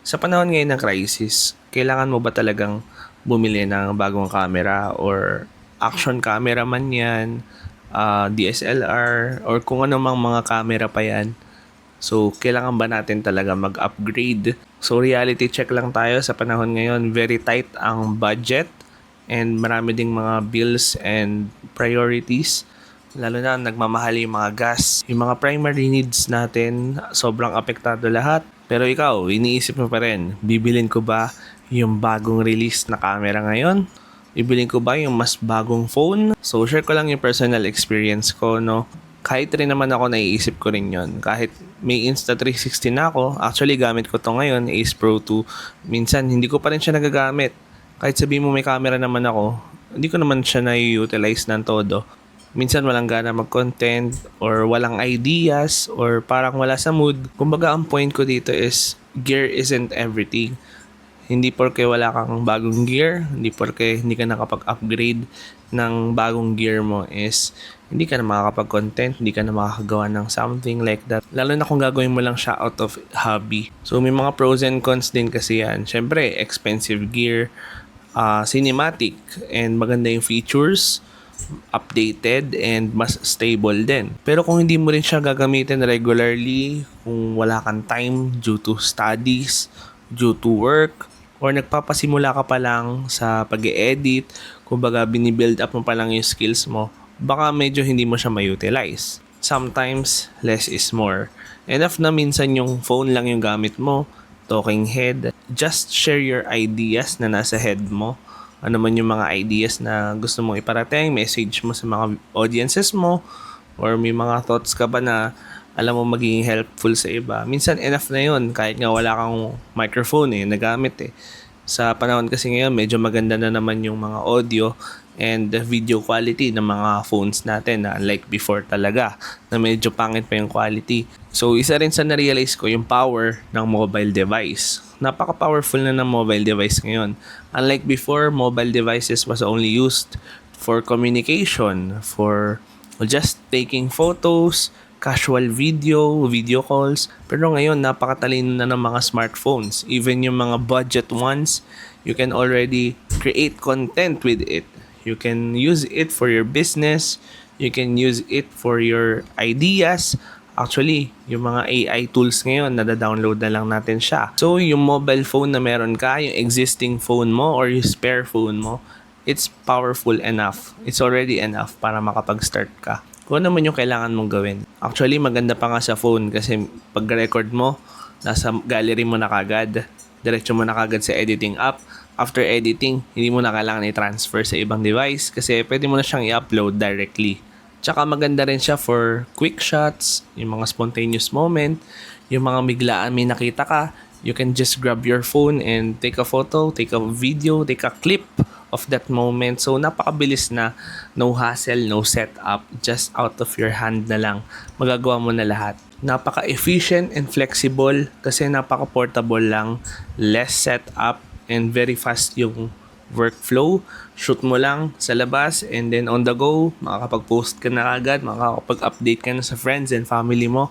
Sa panahon ngayon ng crisis, kailangan mo ba talagang bumili ng bagong camera or action camera man yan, DSLR, or kung ano mang mga camera pa yan? So, kailangan ba natin talaga mag-upgrade? So, reality check lang tayo sa panahon ngayon. Very tight ang budget and marami ding mga bills and priorities. Lalo na nagmamahal yung mga gas. Yung mga primary needs natin, sobrang apektado lahat. Pero ikaw, iniisip mo pa rin, bibilin ko ba yung bagong release na camera ngayon? Bibilin ko ba yung mas bagong phone? So, share ko lang yung personal experience ko, no? Kahit rin naman ako, naiisip ko rin yon. Kahit may Insta360 na ako, actually gamit ko to ngayon, Ace Pro 2. Minsan, hindi ko pa rin siya nagagamit. Kahit sabihin mo may camera naman ako, hindi ko naman siya na-utilize ng todo. Minsan walang gana mag-content or walang ideas or parang wala sa mood. Kumbaga ang point ko dito is gear isn't everything. Hindi porke wala kang bagong gear, hindi porke hindi ka nakapag-upgrade ng bagong gear mo is hindi ka na makakapag-content, hindi ka na makakagawa ng something like that. Lalo na kung gagawin mo lang siya out of hobby. So may mga pros and cons din kasi yan. Siyempre, expensive gear, cinematic, and maganda yung features, updated and mas stable din. Pero kung hindi mo rin siya gagamitin regularly, kung wala kang time due to studies, due to work, or nagpapasimula ka pa lang sa pag-e-edit, kumbaga binibuild up mo pa lang yung skills mo, baka medyo hindi mo siya ma-utilize. Sometimes, less is more. Enough na minsan yung phone lang yung gamit mo, talking head. Just share your ideas na nasa head mo. Ano man yung mga ideas na gusto mong iparating, message mo sa mga audiences mo, or may mga thoughts ka ba na alam mo magiging helpful sa iba. Minsan enough na yun, kahit nga wala kang microphone nagamit Sa panahon kasi ngayon, medyo maganda na naman yung mga audio and video quality ng mga phones natin na unlike before talaga, na medyo pangit pa yung quality. So, isa rin sa na-realize ko yung power ng mobile device. Napaka-powerful na ng mobile device ngayon. Unlike before, mobile devices was only used for communication, for just taking photos, casual video calls. Pero ngayon, napakatalino na ng mga smartphones. Even yung mga budget ones, you can already create content with it. You can use it for your business. You can use it for your ideas. Actually, yung mga AI tools ngayon, nada-download na lang natin siya. So, yung mobile phone na meron ka, yung existing phone mo or yung spare phone mo, it's powerful enough. It's already enough para makapag-start ka. Kung ano man yung kailangan mong gawin. Actually, maganda pa nga sa phone kasi pag-record mo, nasa gallery mo na kagad. Diretso mo na kagad sa editing app. After editing, hindi mo na kailangan i-transfer sa ibang device kasi pwede mo na siyang i-upload directly. Tsaka maganda rin siya for quick shots, yung mga spontaneous moment, yung mga biglaan may nakita ka, you can just grab your phone and take a photo, take a video, take a clip of that moment. So, napakabilis na, no hassle, no setup, just out of your hand na lang, magagawa mo na lahat. Napaka-efficient and flexible kasi napaka-portable lang, less setup, and very fast yung workflow. Shoot mo lang sa labas and then on the go, makakapag-post ka na agad, makakapag-update ka na sa friends and family mo.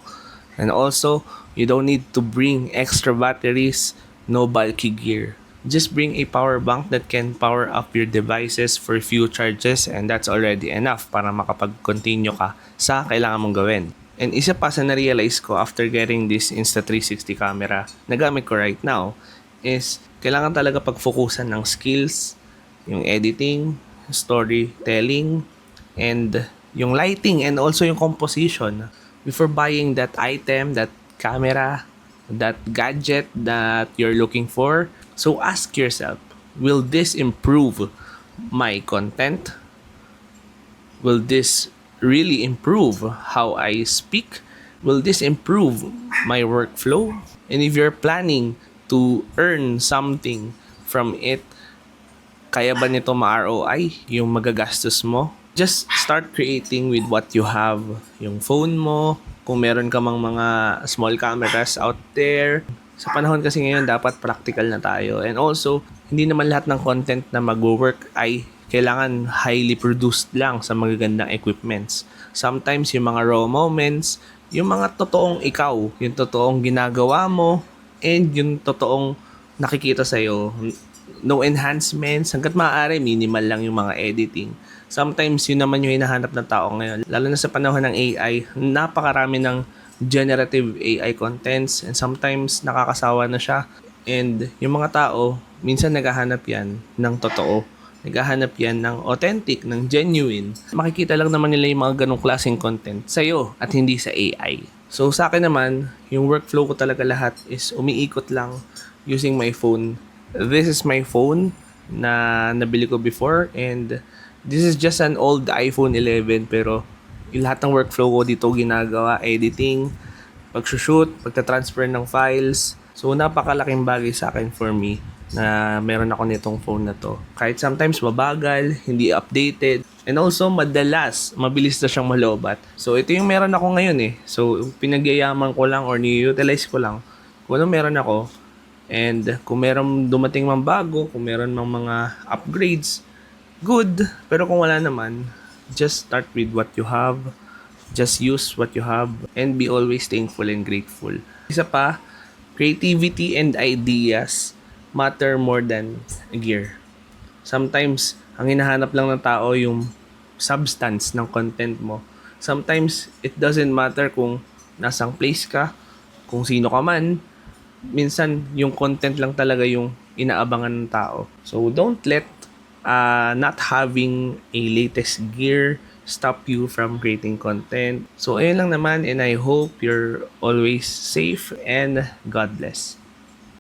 And also, you don't need to bring extra batteries, no bulky gear. Just bring a power bank that can power up your devices for few charges and that's already enough para makapag-continue ka sa kailangan mong gawin. And isa pa sa na-realize ko after getting this Insta360 camera na gamit ko right now is kailangan talaga pag-focusan ng skills, yung editing, storytelling, and yung lighting and also yung composition before buying that item, that camera, that gadget that you're looking for. So ask yourself, will this improve my content? Will this really improve how I speak? Will this improve my workflow? And if you're planning to earn something from it, kaya ba nito ma-ROI yung magagastos mo? Just start creating with what you have. Yung phone mo, kung meron ka mang mga small cameras out there. Sa panahon kasi ngayon, dapat practical na tayo. And also, hindi naman lahat ng content na mag-work ay kailangan highly produced lang sa magagandang equipments. Sometimes, yung mga raw moments, yung mga totoong ikaw, yung totoong ginagawa mo, and yung totoong nakikita sa'yo. No enhancements, hanggat maaari, minimal lang yung mga editing. Sometimes, yun naman yung hinahanap ng tao ngayon. Lalo na sa panahon ng AI, napakarami ng generative AI contents and sometimes nakakasawa na siya. And yung mga tao, minsan naghahanap yan ng totoo. Naghahanap yan ng authentic, ng genuine. Makikita lang naman nila yung mga ganong klaseng content sa'yo at hindi sa AI. So sa akin naman, yung workflow ko talaga lahat is umiikot lang using my phone. This is my phone na nabili ko before and this is just an old iPhone 11 pero yung lahat ng workflow ko dito ginagawa, editing, pag-shoot, pagta-transfer ng files. So napakalaking bagay sa akin for me na meron ako nitong phone na to. Kahit sometimes mabagal, hindi updated, and also madalas, mabilis na siyang malobat. So ito yung meron ako ngayon eh. So pinagyayaman ko lang or ni-utilize ko lang kung ano meron ako. And kung meron dumating mang bago, kung meron mang mga upgrades, good. Pero kung wala naman, just start with what you have. Just use what you have and be always thankful and grateful. Isa pa, creativity and ideas matter more than gear. Sometimes, ang hinahanap lang ng tao yung substance ng content mo. Sometimes, it doesn't matter kung nasang place ka, kung sino ka man. Minsan, yung content lang talaga yung inaabangan ng tao. So, don't let not having a latest gear stop you from creating content. So, ayun lang naman and I hope you're always safe and God bless.